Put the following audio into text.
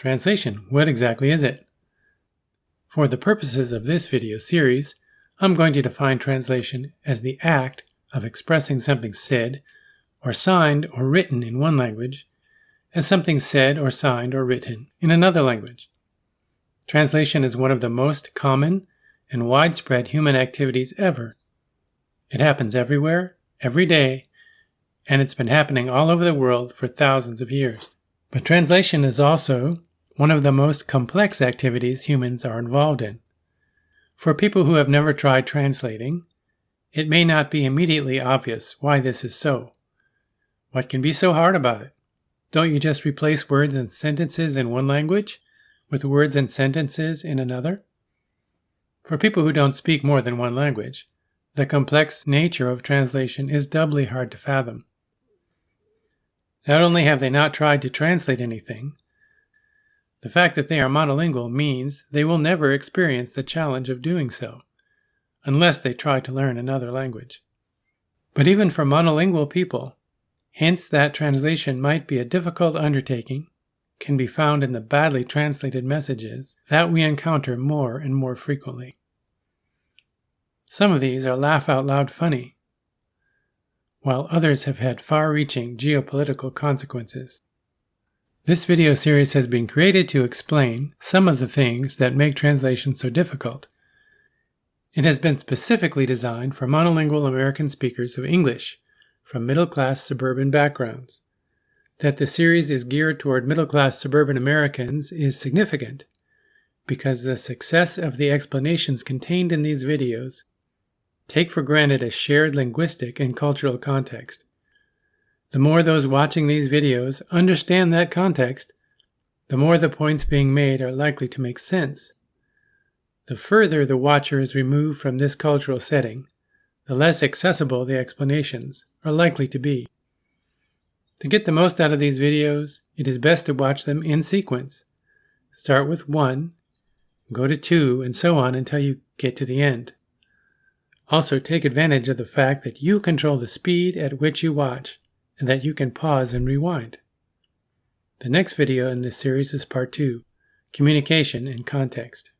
Translation, what exactly is it? For the purposes of this video series, I'm going to define translation as the act of expressing something said or signed or written in one language as something said or signed or written in another language. Translation is one of the most common and widespread human activities ever. It happens everywhere, every day, and it's been happening all over the world for thousands of years. But translation is also one of the most complex activities humans are involved in. For people who have never tried translating, it may not be immediately obvious why this is so. What can be so hard about it? Don't you just replace words and sentences in one language with words and sentences in another? For people who don't speak more than one language, the complex nature of translation is doubly hard to fathom. Not only have they not tried to translate anything, the fact that they are monolingual means they will never experience the challenge of doing so, unless they try to learn another language. But even for monolingual people, hints that translation might be a difficult undertaking can be found in the badly translated messages that we encounter more and more frequently. Some of these are laugh-out-loud funny, while others have had far-reaching geopolitical consequences. This video series has been created to explain some of the things that make translation so difficult. It has been specifically designed for monolingual American speakers of English from middle-class suburban backgrounds. That the series is geared toward middle-class suburban Americans is significant, because the success of the explanations contained in these videos take for granted a shared linguistic and cultural context. The more those watching these videos understand that context, the more the points being made are likely to make sense. The further the watcher is removed from this cultural setting, the less accessible the explanations are likely to be. To get the most out of these videos, it is best to watch them in sequence. Start with 1, go to 2, and so on until you get to the end. Also, take advantage of the fact that you control the speed at which you watch, and that you can pause and rewind. The next video in this series is part 2, Communication and Context.